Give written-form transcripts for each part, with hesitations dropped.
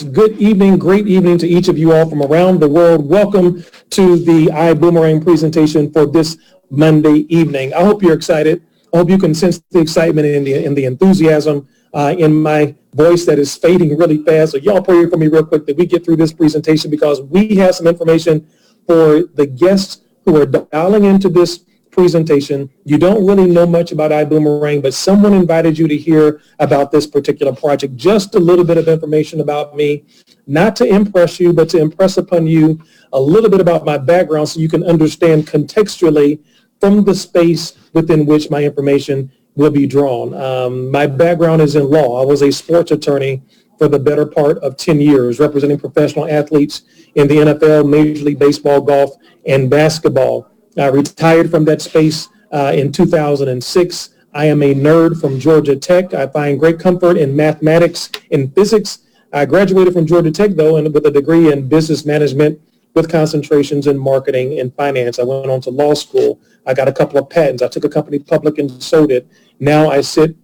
Good evening, great evening to each of you all from around the world. Welcome to the iBoomerang presentation for this Monday evening. I hope you're excited. I hope you can sense the excitement and the enthusiasm in my voice that is fading really fast. So y'all pray for me real quick that we get through this presentation, because we have some information for the guests who are dialing into this presentation. You don't really know much about iBoomerang, but someone invited you to hear about this particular project. Just a little bit of information about me, not to impress you, but to impress upon you a little bit about my background so you can understand contextually from the space within which my information will be drawn. My background is in law. I was a sports attorney for the better part of 10 years, representing professional athletes in the NFL, Major League Baseball, golf, and basketball. I retired from that space in 2006. I am a nerd from Georgia Tech. I find great comfort in mathematics and physics. I graduated from Georgia Tech, though, and with a degree in business management with concentrations in marketing and finance. I went on to law school. I got a couple of patents. I took a company public and sold it. Now I sit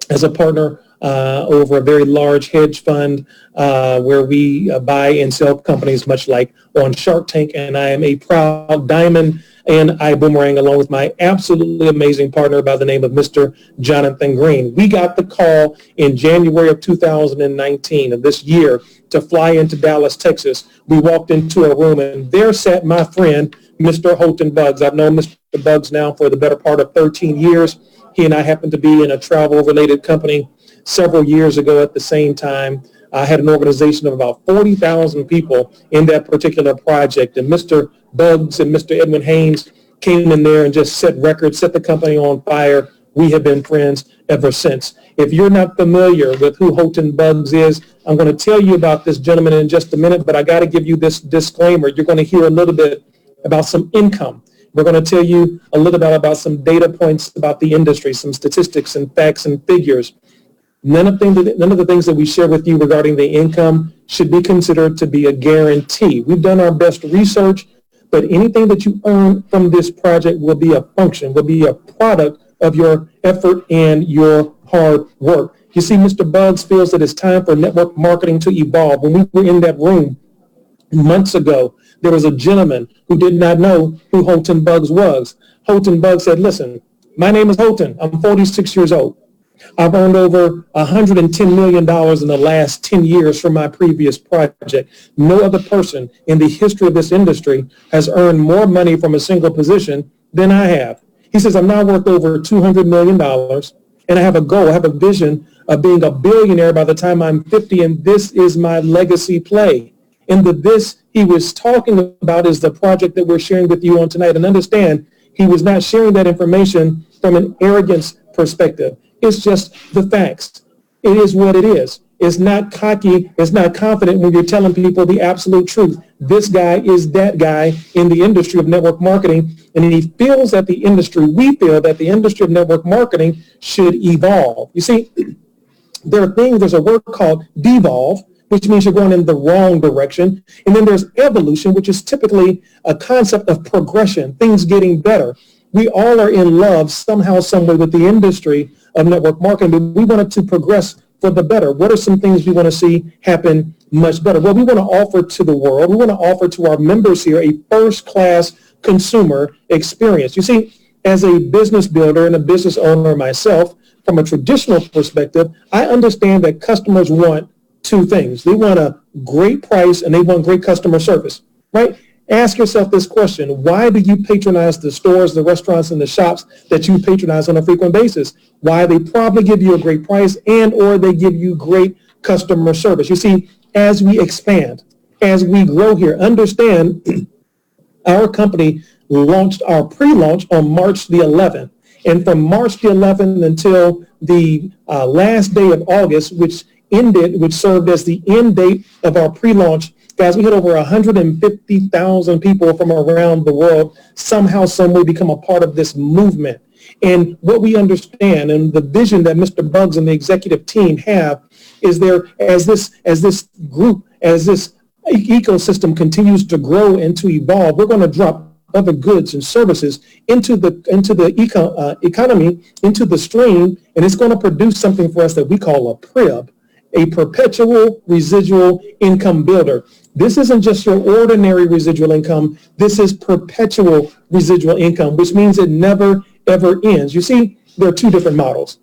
as a partner over a very large hedge fund where we buy and sell companies, much like on Shark Tank. And I am a proud diamond in iBoomerang, along with my absolutely amazing partner by the name of Mr. Jonathan Green. We got the call in January of 2019 of this year to fly into Dallas, Texas. We walked into a room, and there sat my friend, Mr. Houghton Buggs. I've known Mr. Buggs now for the better part of 13 years. He and I happened to be in a travel-related company several years ago at the same time. I had an organization of about 40,000 people in that particular project, and Mr. Buggs and Mr. Edwin Haynes came in there and just set records, set the company on fire. We have been friends ever since. If you're not familiar with who Houghton Buggs is, I'm going to tell you about this gentleman in just a minute, but I got to give you this disclaimer. You're going to hear a little bit about some income. We're going to tell you a little bit about some data points about the industry, some statistics and facts and figures. None of the things that we share with you regarding the income should be considered to be a guarantee. We've done our best research, but anything that you earn from this project will be a function, will be a product of your effort and your hard work. You see, Mr. Buggs feels that it's time for network marketing to evolve. When we were in that room months ago, there was a gentleman who did not know who Houghton Buggs was. Houghton Buggs said, listen, my name is Houghton. I'm 46 years old. I've earned over $110 million in the last 10 years from my previous project. No other person in the history of this industry has earned more money from a single position than I have. He says, I'm now worth over $200 million, and I have a goal, I have a vision of being a billionaire by the time I'm 50, and this is my legacy play. And this he was talking about is the project that we're sharing with you on tonight. And understand, he was not sharing that information from an arrogance perspective. It's just the facts. It is what it is. It's not cocky. It's not confident when you're telling people the absolute truth. This guy is that guy in the industry of network marketing, and he feels that we feel that the industry of network marketing should evolve. You see, there's a word called devolve, which means you're going in the wrong direction. And then there's evolution, which is typically a concept of progression, things getting better. We all are in love somehow, some way with the industry of network marketing, but we want it to progress for the better. What are some things we want to see happen much better? Well, we want to offer to the world, we want to offer to our members here a first-class consumer experience. You see, as a business builder and a business owner myself, from a traditional perspective, I understand that customers want two things. They want a great price and they want great customer service, right? Ask yourself this question. Why do you patronize the stores, the restaurants, and the shops that you patronize on a frequent basis? Why? They probably give you a great price and or they give you great customer service. You see, as we expand, as we grow here, understand our company launched our pre-launch on March the 11th. And from March the 11th until the last day of August, which served as the end date of our pre-launch, guys, we had over 150,000 people from around the world somehow, some way become a part of this movement. And what we understand and the vision that Mr. Buggs and the executive team have is there as this group, as this ecosystem continues to grow and to evolve, we're going to drop other goods and services into the economy, into the stream, and it's going to produce something for us that we call a PRIB. a perpetual residual income builder. This isn't just your ordinary residual income. This is perpetual residual income, which means it never, ever ends. You see, there are two different models.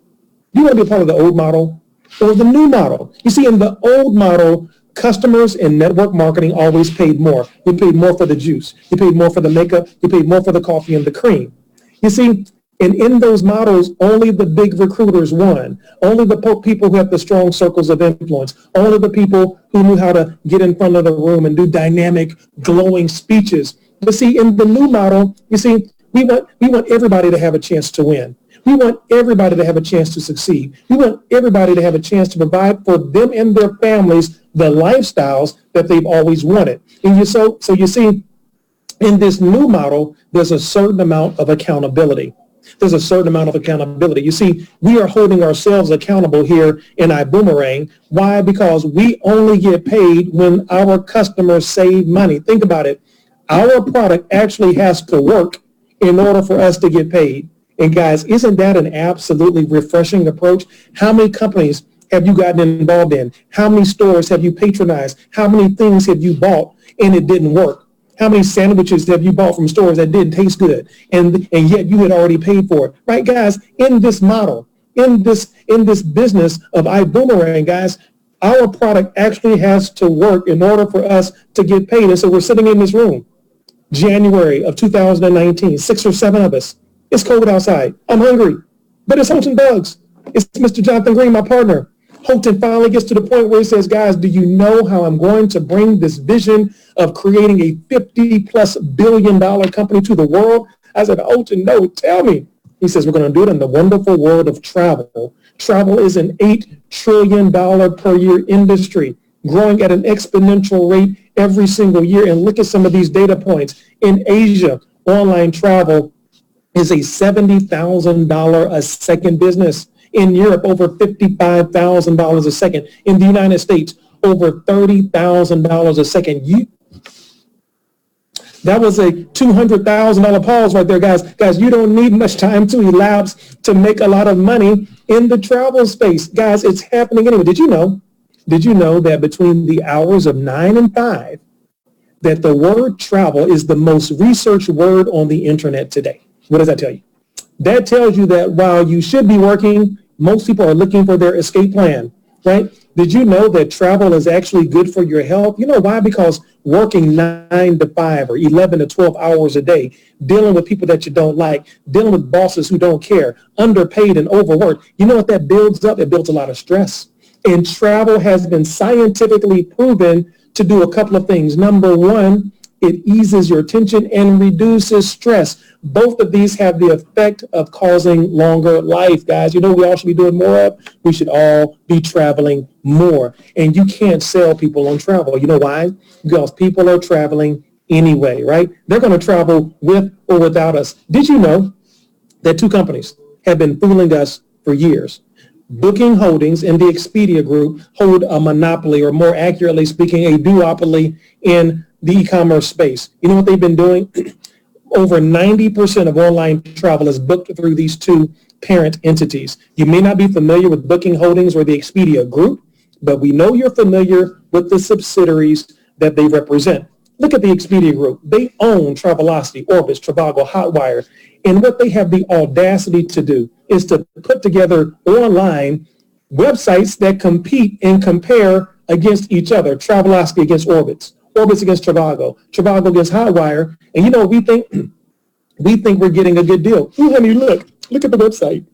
You want to be a part of the old model or the new model. You see, in the old model, customers in network marketing always paid more. You paid more for the juice. You paid more for the makeup. You paid more for the coffee and the cream. You see, and in those models, only the big recruiters won. Only the people who have the strong circles of influence. Only the people who knew how to get in front of the room and do dynamic, glowing speeches. But see, in the new model, you see, we want everybody to have a chance to win. We want everybody to have a chance to succeed. We want everybody to have a chance to provide for them and their families the lifestyles that they've always wanted. And so you see, in this new model, there's a certain amount of accountability. There's a certain amount of accountability. You see, we are holding ourselves accountable here in iBoomerang. Why? Because we only get paid when our customers save money. Think about it. Our product actually has to work in order for us to get paid. And guys, isn't that an absolutely refreshing approach? How many companies have you gotten involved in? How many stores have you patronized? How many things have you bought and it didn't work? How many sandwiches have you bought from stores that didn't taste good and yet you had already paid for it? Right, guys, in this model, in this business of iBoomerang, guys, our product actually has to work in order for us to get paid. And so we're sitting in this room, January of 2019, 6 or 7 of us. It's cold outside. I'm hungry, but it's Holton Bugs. It's Mr. Jonathan Green, my partner. Holton finally gets to the point where he says, guys, do you know how I'm going to bring this vision of creating a $50+ billion company to the world? I said, Holton, no, tell me. He says, we're going to do it in the wonderful world of travel. Travel is an $8 trillion per year industry, growing at an exponential rate every single year. And look at some of these data points. In Asia, online travel is a $70,000 a second business. In Europe, over $55,000 a second. In the United States, over $30,000 a second. That was a $200,000 pause right there, guys. Guys, you don't need much time to elapse to make a lot of money in the travel space. Guys, it's happening anyway. Did you know that between the hours of 9 and 5, that the word travel is the most researched word on the internet today? What does that tell you? That tells you that while you should be working, most people are looking for their escape plan, right? Did you know that travel is actually good for your health? You know why? Because working 9 to 5 or 11 to 12 hours a day, dealing with people that you don't like, dealing with bosses who don't care, underpaid and overworked, you know what that builds up? It builds a lot of stress. And travel has been scientifically proven to do a couple of things. Number one, it eases your tension and reduces stress. Both of these have the effect of causing longer life, guys. You know we all should be doing more of? We should all be traveling more. And you can't sell people on travel. You know why? Because people are traveling anyway, right? They're going to travel with or without us. Did you know that 2 companies have been fooling us for years? Booking Holdings and the Expedia Group hold a monopoly, or more accurately speaking, a duopoly in the e-commerce space. You know what they've been doing? Over 90% of online travel is booked through these 2 parent entities. You may not be familiar with Booking Holdings or the Expedia Group, but we know you're familiar with the subsidiaries that they represent. Look at the Expedia Group. They own Travelocity, Orbitz, Trivago, Hotwire. And what they have the audacity to do is to put together online websites that compete and compare against each other. Travelocity against Orbitz, Orbitz against Trivago, Trivago against Hotwire. And you know, we think we're getting a good deal. Ooh, honey, look at the website.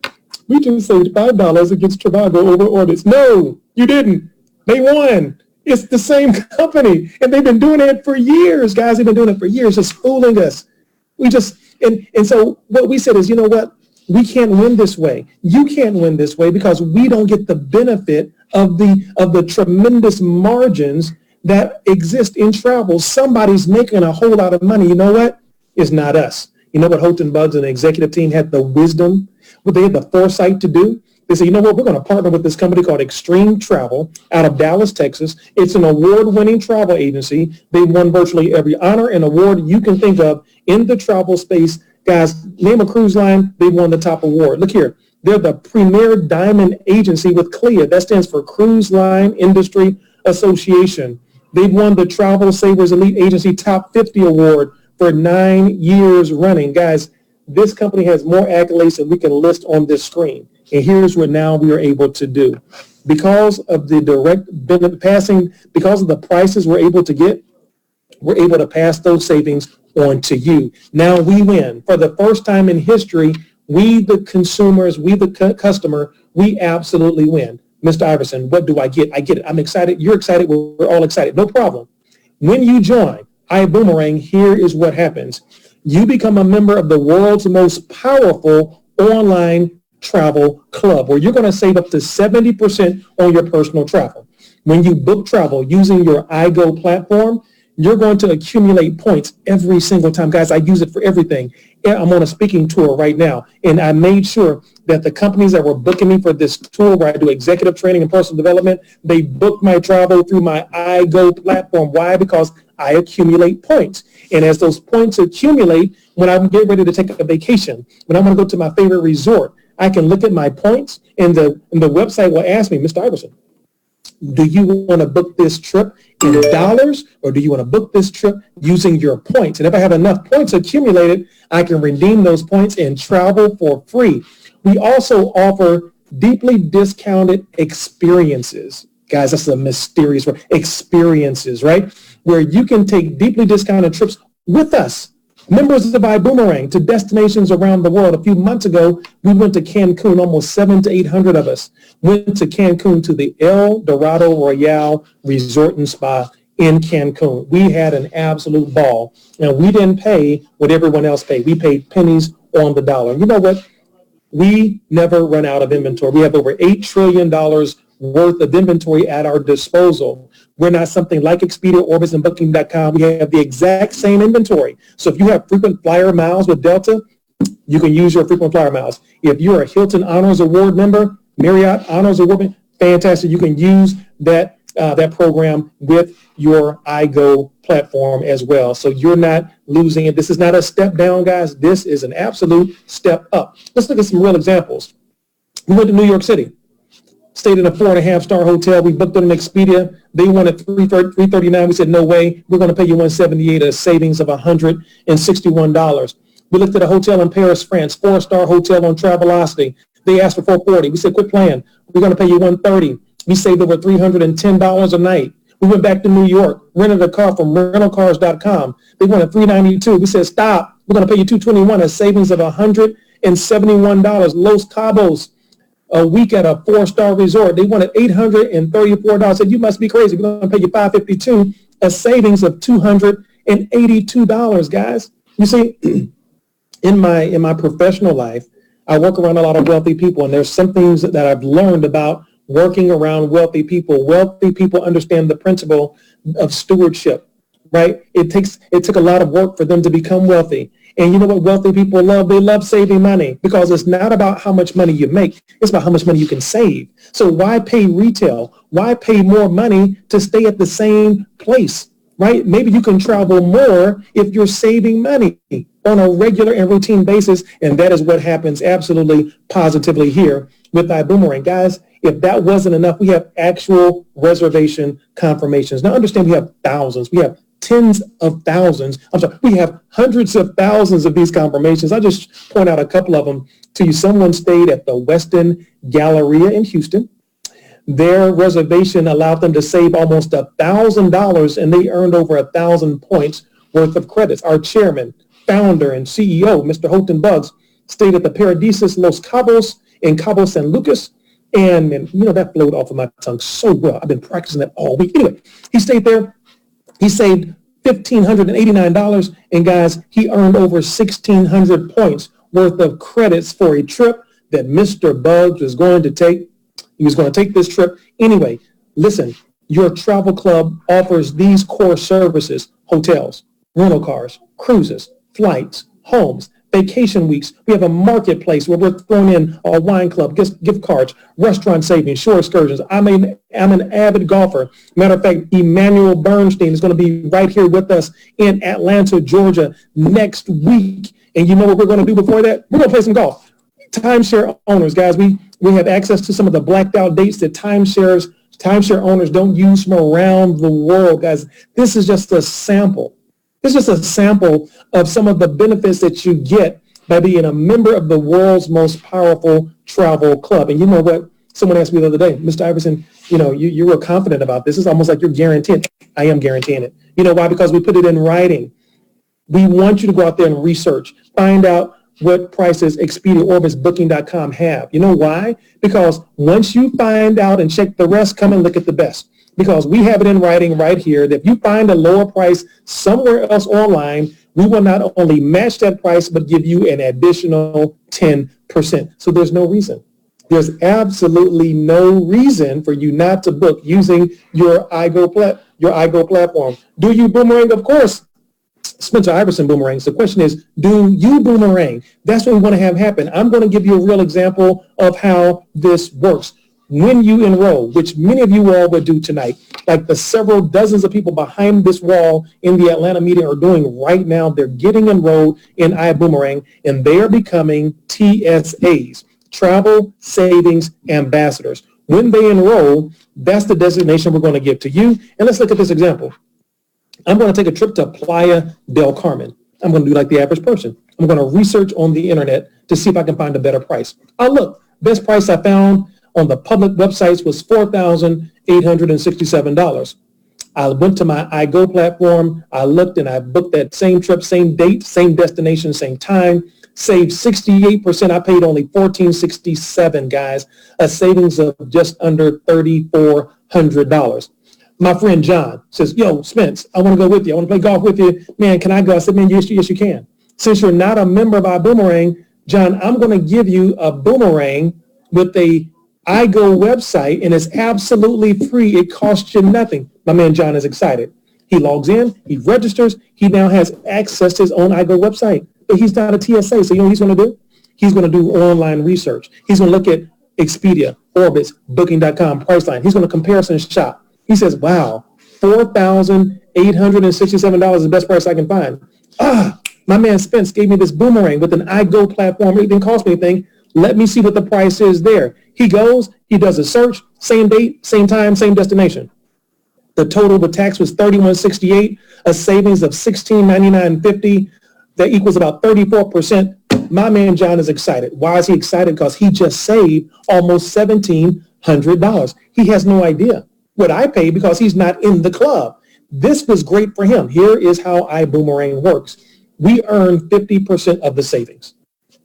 We just saved $5 against Trivago over Orbitz. No, you didn't. They won. It's the same company. And they've been doing it for years, guys. They've been doing it for years, just fooling us. And so what we said is, you know what? We can't win this way. You can't win this way because we don't get the benefit of the tremendous margins that exist in travel. Somebody's making a whole lot of money. You know what? It's not us. You know what Holton Bugs and the executive team had the wisdom, what they had the foresight to do? They said, you know what? We're going to partner with this company called Extreme Travel out of Dallas, Texas. It's an award-winning travel agency. They won virtually every honor and award you can think of in the travel space. Guys, name a cruise line, they won the top award. Look here. They're the premier diamond agency with CLIA. That stands for Cruise Line Industry Association. They've won the Travel Savers Elite Agency Top 50 Award for 9 years running. Guys, this company has more accolades than we can list on this screen. And here's what now we are able to do. Because of the direct benefit passing, because of the prices we're able to get, we're able to pass those savings on to you. Now we win. For the first time in history, we the consumers, we the customer, we absolutely win. Mr. Iverson, what do I get? I get it. I'm excited. You're excited. We're all excited. No problem. When you join iBoomerang, here is what happens. You become a member of the world's most powerful online travel club, where you're going to save up to 70% on your personal travel. When you book travel using your iGo platform, you're going to accumulate points every single time. Guys, I use it for everything. I'm on a speaking tour right now, and I made sure that the companies that were booking me for this tour where I do executive training and personal development, they booked my travel through my iGo platform. Why? Because I accumulate points. And as those points accumulate, when I get ready to take a vacation, when I want to go to my favorite resort, I can look at my points, and the website will ask me, Mr. Iverson, do you want to book this trip in dollars, or do you want to book this trip using your points? And if I have enough points accumulated, I can redeem those points and travel for free. We also offer deeply discounted experiences. Guys, that's a mysterious word. Experiences, right? Where you can take deeply discounted trips with us, members of iBoomerang, to destinations around the world. A few months ago, we went to Cancun. Almost 700 to 800 of us went to Cancun, to the El Dorado Royale Resort and Spa in Cancun. We had an absolute ball. Now, we didn't pay what everyone else paid. We paid pennies on the dollar. You know what? We never run out of inventory. We have over $8 trillion worth of inventory at our disposal. We're not something like Expedia, Orbitz, and Booking.com. We have the exact same inventory. So if you have frequent flyer miles with Delta, you can use your frequent flyer miles. If you're a Hilton Honors Award member, Marriott Honors Award member, fantastic. You can use that program with your iGo platform as well. So you're not losing it. This is not a step down, guys. This is an absolute step up. Let's look at some real examples. We went to New York City. Stayed in a 4.5-star hotel. We booked on an Expedia. They wanted $339. We said, no way. We're going to pay you $178, a savings of $161. We looked at a hotel in Paris, France, 4-star hotel on Travelocity. They asked for $440. We said, quit playing. We're going to pay you $130. We saved over $310 a night. We went back to New York, rented a car from rentalcars.com. They wanted $392. We said, stop. We're going to pay you $221, a savings of $171. Los Cabos, a week at a 4-star resort. They wanted $834. I said, you must be crazy. We're going to pay you $552, a savings of $282, guys. You see, in my professional life, I work around a lot of wealthy people, and there's some things that I've learned about working around wealthy people. Wealthy people understand the principle of stewardship, right? It took a lot of work for them to become wealthy. And you know what wealthy people love? They love saving money, because it's not about how much money you make. It's about how much money you can save. So why pay retail? Why pay more money to stay at the same place, right? Maybe you can travel more if you're saving money on a regular and routine basis. And that is what happens absolutely positively here with iBoomerang. Guys, if that wasn't enough, we have actual reservation confirmations. Now understand, we have thousands. We have tens of thousands. We have hundreds of thousands of these confirmations. I just point out a couple of them to you. Someone stayed at the Westin Galleria in Houston. Their reservation allowed them to save almost $1,000, and they earned over 1,000 points worth of credits. Our chairman, founder, and CEO, Mr. Houghton Buggs, stayed at the Paradisus Los Cabos in Cabo San Lucas. And you know, that flowed off of my tongue so well. I've been practicing that all week. Anyway, he stayed there. He saved $1,589, and guys, he earned over 1,600 points worth of credits for a trip that Mr. Buggs was going to take. He was going to take this trip. Anyway, listen, your travel club offers these core services: hotels, rental cars, cruises, flights, homes, vacation weeks. We have a marketplace where we're throwing in a wine club, gift cards, restaurant savings, shore excursions. I'm an avid golfer. Matter of fact, Emmanuel Bernstein is going to be right here with us in Atlanta, Georgia next week. And you know what we're going to do before that? We're going to play some golf. Timeshare owners, guys, we have access to some of the blacked out dates that timeshare owners don't use from around the world, guys. This is just a sample. This is just a sample of some of the benefits that you get by being a member of the world's most powerful travel club. And you know what? Someone asked me the other day, Mr. Iverson, you're real confident about this. It's almost like you're guaranteeing it. I am guaranteeing it. You know why? Because we put it in writing. We want you to go out there and research, find out what prices Expedia, Orbis, Booking.com have. You know why? Because once you find out and check the rest, come and look at the best. Because we have it in writing right here that if you find a lower price somewhere else online, we will not only match that price, but give you an additional 10%. So there's no reason. There's absolutely no reason for you not to book using your iGo platform. Do you boomerang? Of course. Spencer Iverson boomerangs. The question is, do you boomerang? That's what we want to have happen. I'm going to give you a real example of how this works. When you enroll, which many of you all would do tonight, like the several dozens of people behind this wall in the Atlanta meeting are doing right now, they're getting enrolled in iBoomerang, and they are becoming TSAs, Travel Savings Ambassadors. When they enroll, that's the designation we're going to give to you. And let's look at this example. I'm going to take a trip to Playa del Carmen. I'm going to do like the average person. I'm going to research on the internet to see if I can find a better price. Look, best price I found on the public websites was $4,867. I went to my iGo platform. I looked and I booked that same trip, same date, same destination, same time, saved 68%. I paid only $1,467, guys, a savings of just under $3,400. My friend John says, yo, Spence, I want to go with you. I want to play golf with you. Man, can I go? I said, man, yes, you can. Since you're not a member of iBoomerang, John, I'm going to give you a boomerang with a iGo website, and it's absolutely free. It costs you nothing. My man John is excited. He logs in, he registers, he now has access to his own iGo website. But he's not a TSA, so you know what he's going to do? He's going to do online research. He's going to look at Expedia, Orbis, Booking.com, Priceline. He's going to comparison shop. He says, wow, $4,867 is the best price I can find. My man Spence gave me this boomerang with an iGo platform. It didn't cost me anything. Let me see what the price is there. He goes, he does a search, same date, same time, same destination. The total, the tax was $31.68, a savings of $16.99.50. That equals about 34%. My man John is excited. Why is he excited? Because he just saved almost $1,700. He has no idea what I pay because he's not in the club. This was great for him. Here is how iBoomerang works. We earn 50% of the savings.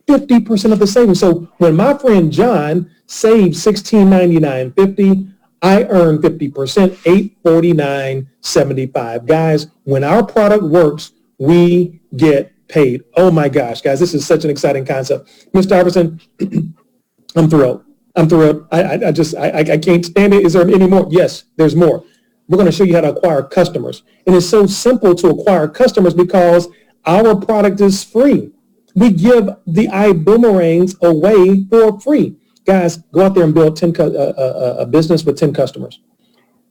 50% of the savings. So when my friend John saved $16.99.50, I earn 50%, $849.75. Guys, when our product works, we get paid. Oh my gosh, guys, this is such an exciting concept. Mr. Iverson, I'm thrilled. I can't stand it. Is there any more? Yes, there's more. We're going to show you how to acquire customers. And it's so simple to acquire customers because our product is free. We give the iBoomerangs away for free. Guys, go out there and build a business with 10 customers.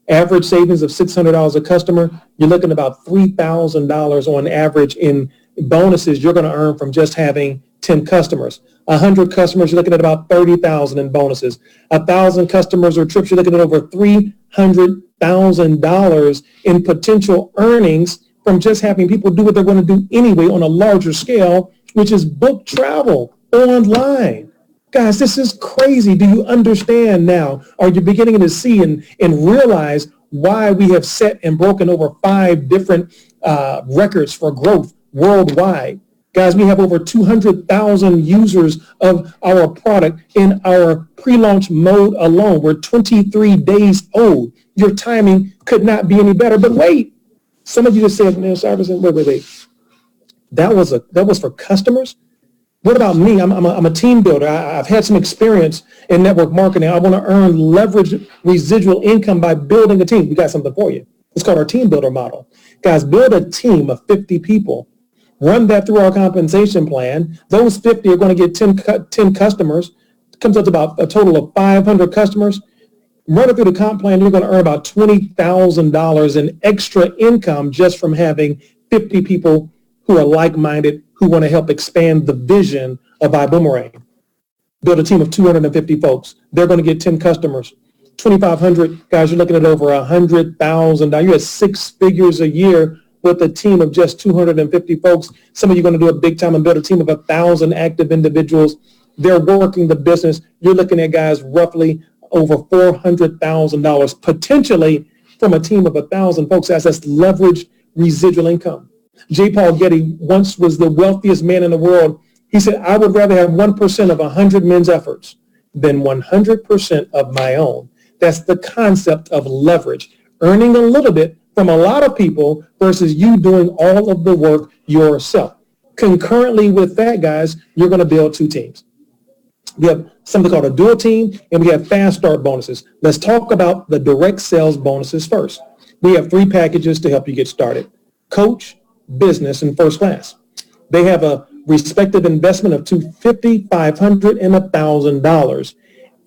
Average savings of $600 a customer. You're looking at about $3,000 on average in bonuses you're going to earn from just having 10 customers. 100 customers, you're looking at about $30,000 in bonuses. 1,000 customers or trips, you're looking at over $300,000 in potential earnings from just having people do what they're going to do anyway on a larger scale, which is book travel online. Guys, this is crazy. Do you understand now? Are you beginning to see and realize why we have set and broken over 5 different records for growth worldwide? Guys, we have over 200,000 users of our product in our pre-launch mode alone. We're 23 days old. Your timing could not be any better. But wait, some of you just said, man, Iverson, wait. That was for customers? What about me? I'm a team builder. I've had some experience in network marketing. I want to earn leverage residual income by building a team. We got something for you. It's called our team builder model. Guys, build a team of 50 people. Run that through our compensation plan. Those 50 are going to get 10 customers. It comes up to about a total of 500 customers. Run it through the comp plan. You're going to earn about $20,000 in extra income just from having 50 people who are like-minded, who want to help expand the vision of iBoomerang. build a team of 250 folks. They're going to get 10 customers. 2,500 guys, you're looking at over $100,000. You're at 6 figures a year with a team of just 250 folks. Some of you are going to do it big time and build a team of 1,000 active individuals. They're working the business. You're looking at guys roughly over $400,000 potentially from a team of 1,000 folks. That's leveraged residual income. J. Paul Getty once was the wealthiest man in the world. He said, I would rather have 1% of 100 men's efforts than 100% of my own. That's the concept of leverage, earning a little bit from a lot of people versus you doing all of the work yourself. Concurrently with that, guys, you're going to build 2 teams. We have something called a dual team, and we have fast start bonuses. Let's talk about the direct sales bonuses first. We have 3 packages to help you get started: coach, business, and first class. They have a respective investment of $250, $500, and $1,000.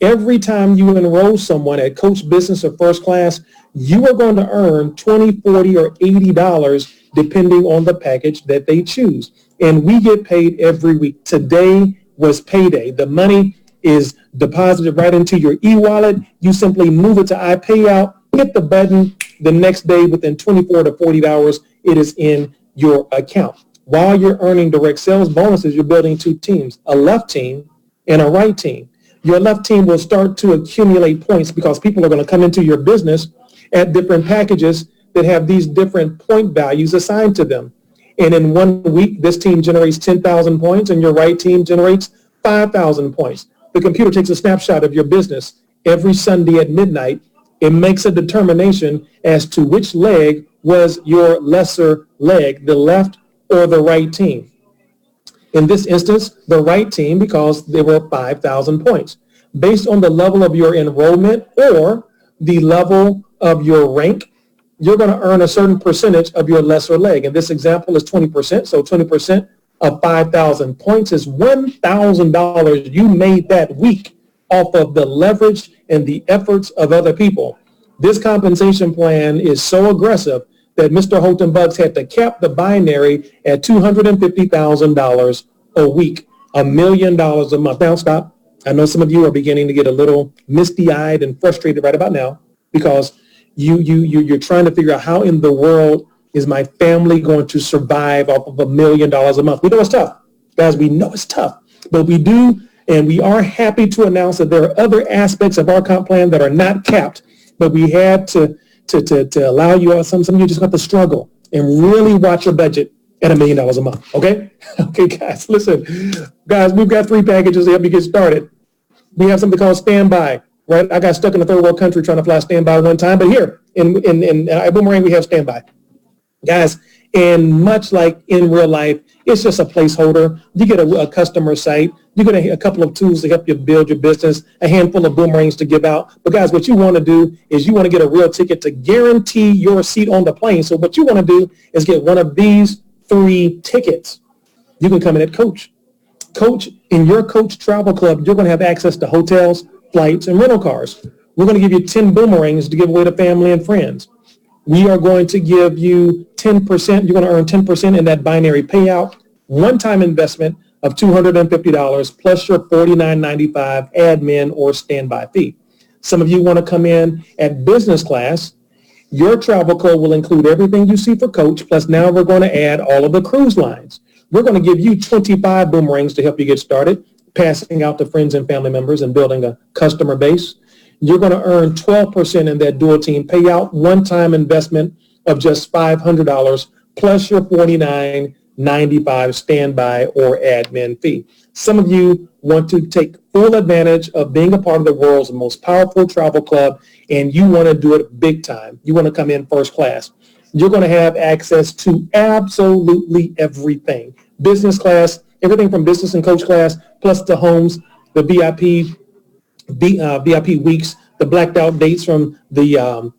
Every time you enroll someone at coach, business, or first class, you are going to earn $20, $40, or $80 depending on the package that they choose. And we get paid every week. Today was payday. The money is deposited right into your e-wallet. You simply move it to iPayout, hit the button. The next day, within 24 to 40 hours, it is in your account. While you're earning direct sales bonuses, you're building 2 teams, a left team and a right team. Your left team will start to accumulate points because people are going to come into your business at different packages that have these different point values assigned to them. And in 1 week, this team generates 10,000 points and your right team generates 5,000 points. The computer takes a snapshot of your business every Sunday at midnight. It makes a determination as to which leg was your lesser leg, the left or the right team. In this instance, the right team, because there were 5,000 points. Based on the level of your enrollment or the level of your rank, you're going to earn a certain percentage of your lesser leg. In this example is 20%. So 20% of 5,000 points is $1,000 you made that week off of the leverage and the efforts of other people. This compensation plan is so aggressive that Mr. Holton Bucks had to cap the binary at $250,000 a week, $1 million a month. Now stop. I know some of you are beginning to get a little misty-eyed and frustrated right about now because you're trying to figure out how in the world is my family going to survive off of $1 million a month. We know it's tough. Guys, we know it's tough, but we do, and we are happy to announce that there are other aspects of our comp plan that are not capped, but we had to allow you, some of you just have to struggle and really watch your budget at $1 million a month, okay? Okay, guys, listen. Guys, we've got 3 packages to help you get started. We have something called standby, right? I got stuck in a third world country trying to fly standby one time, but here in Boomerang, we have standby. Guys, and much like in real life, it's just a placeholder. You get a customer site. You get a couple of tools to help you build your business, a handful of boomerangs to give out. But guys, what you want to do is you want to get a real ticket to guarantee your seat on the plane. So what you want to do is get one of these 3 tickets. You can come in at Coach. Coach, in your Coach Travel Club, you're going to have access to hotels, flights, and rental cars. We're going to give you 10 boomerangs to give away to family and friends. We are going to give you 10%. You're going to earn 10% in that binary payout, one-time investment of $250 plus your $49.95 admin or standby fee. Some of you want to come in at business class. Your travel club will include everything you see for Coach, plus now we're going to add all of the cruise lines. We're going to give you 25 boomerangs to help you get started, passing out to friends and family members and building a customer base. You're going to earn 12% in that dual team payout, one-time investment of just $500 plus your $49.95 standby or admin fee. Some of you want to take full advantage of being a part of the world's most powerful travel club, and you want to do it big time. You want to come in first class. You're going to have access to absolutely everything. Business class, everything from business and coach class, plus the homes, the VIP weeks, the blacked out dates from the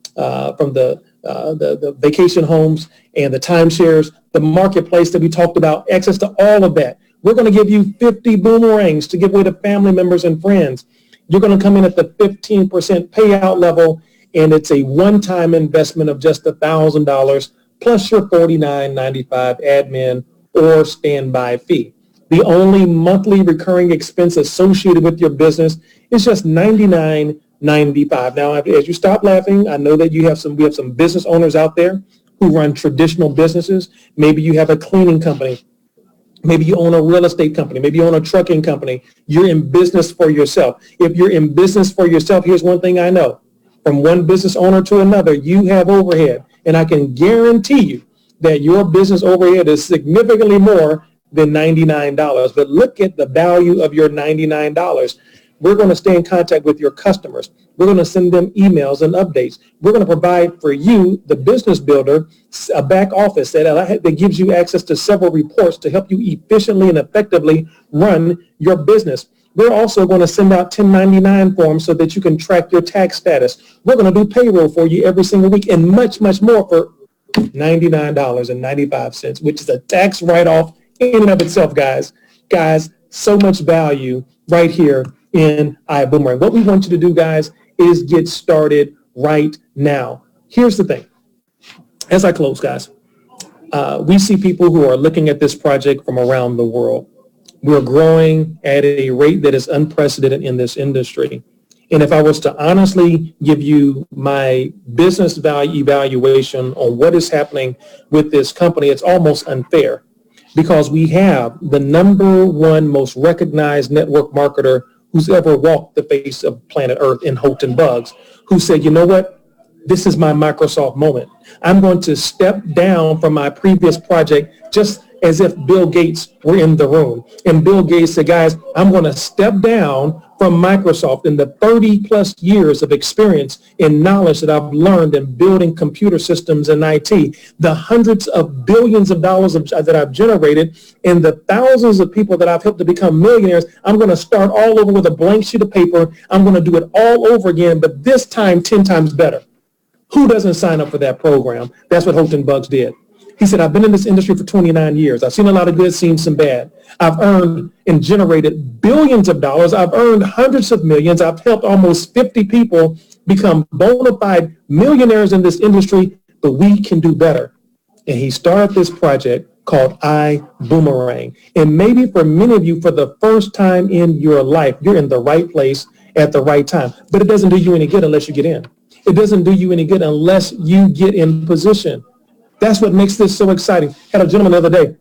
vacation homes and the timeshares, the marketplace that we talked about, access to all of that. We're going to give you 50 boomerangs to give away to family members and friends. You're going to come in at the 15% payout level, and it's a one-time investment of just $1,000 plus your $49.95 admin or standby fee. The only monthly recurring expense associated with your business is just $99.95. Now, as you stop laughing, I know that we have some business owners out there who run traditional businesses. Maybe you have a cleaning company. Maybe you own a real estate company. Maybe you own a trucking company. You're in business for yourself. If you're in business for yourself, here's one thing I know. From one business owner to another, you have overhead. And I can guarantee you that your business overhead is significantly more than $99. But look at the value of your $99. We're going to stay in contact with your customers. We're going to send them emails and updates. We're going to provide for you, the business builder, a back office that gives you access to several reports to help you efficiently and effectively run your business. We're also going to send out 1099 forms so that you can track your tax status. We're going to do payroll for you every single week and much, much more for $99.95, which is a tax write-off in and of itself, guys. Guys, so much value right here in iBoomerang. What we want you to do, guys, is get started right now. Here's the thing. As I close, guys, we see people who are looking at this project from around the world. We're growing at a rate that is unprecedented in this industry. And if I was to honestly give you my business value evaluation on what is happening with this company, it's almost unfair because we have the number one most recognized network marketer who's ever walked the face of planet Earth in Houghton Bugs, who said, you know what? This is my Microsoft moment. I'm going to step down from my previous project just as if Bill Gates were in the room. And Bill Gates said, guys, I'm going to step down from Microsoft in the 30 plus years of experience and knowledge that I've learned in building computer systems and IT, the hundreds of billions of dollars that I've generated, and the thousands of people that I've helped to become millionaires. I'm going to start all over with a blank sheet of paper. I'm going to do it all over again, but this time 10 times better. Who doesn't sign up for that program? That's what Houghton Bugs did. He said, I've been in this industry for 29 years. I've seen a lot of good, seen some bad. I've earned and generated billions of dollars. I've earned hundreds of millions. I've helped almost 50 people become bona fide millionaires in this industry, but we can do better. And he started this project called iBoomerang. And maybe for many of you, for the first time in your life, you're in the right place at the right time. But it doesn't do you any good unless you get in. It doesn't do you any good unless you get in position. That's what makes this so exciting. Had a gentleman the other day,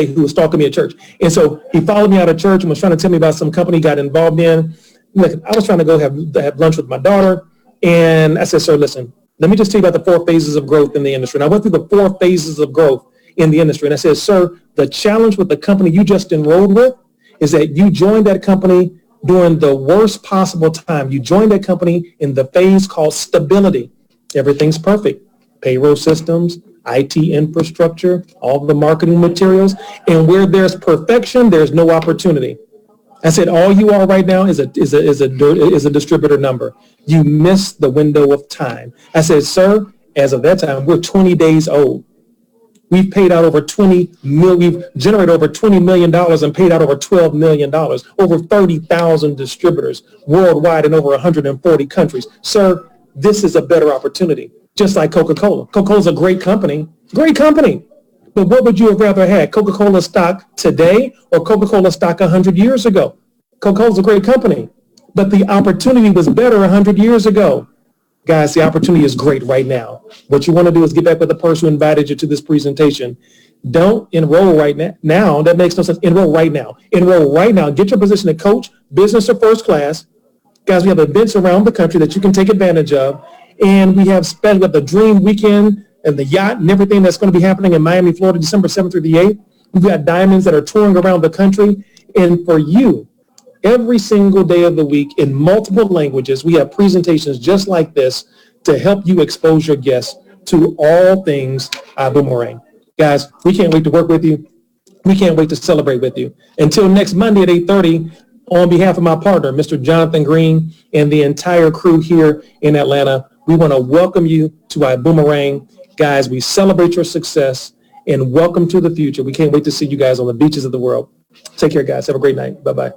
who was stalking me at church. And so he followed me out of church and was trying to tell me about some company he got involved in. Look, I was trying to go have lunch with my daughter. And I said, sir, listen, let me just tell you about the 4 phases of growth in the industry. And I went through the 4 phases of growth in the industry. And I said, sir, the challenge with the company you just enrolled with is that you joined that company during the worst possible time. You joined that company in the phase called stability. Everything's perfect. Payroll systems, IT infrastructure, all the marketing materials. And where there's perfection, there's no opportunity. I said, all you are right now is a distributor number. You missed the window of time. I said, sir, as of that time, we're 20 days old. We've paid out over we've generated over $20 million and paid out over $12 million, over 30,000 distributors worldwide in over 140 countries. Sir, this is a better opportunity. Just like Coca-Cola. Coca-Cola's a great company. But what would you have rather had? Coca-Cola stock today or Coca-Cola stock 100 years ago? Coca-Cola's a great company, but the opportunity was better 100 years ago. Guys, the opportunity is great right now. What you want to do is get back with the person who invited you to this presentation. Don't enroll right now. That makes no sense. Enroll right now. Enroll right now. Get your position at coach, business, or first class. Guys, we have events around the country that you can take advantage of. And we have the Dream Weekend and the yacht and everything that's going to be happening in Miami, Florida, December 7th through the 8th. We've got diamonds that are touring around the country. And for you, every single day of the week in multiple languages, we have presentations just like this to help you expose your guests to all things iBoomerang. Guys, we can't wait to work with you. We can't wait to celebrate with you. Until next Monday at 8:30, on behalf of my partner, Mr. Jonathan Green, and the entire crew here in Atlanta, we want to welcome you to iBoomerang. Guys, we celebrate your success and welcome to the future. We can't wait to see you guys on the beaches of the world. Take care, guys. Have a great night. Bye-bye.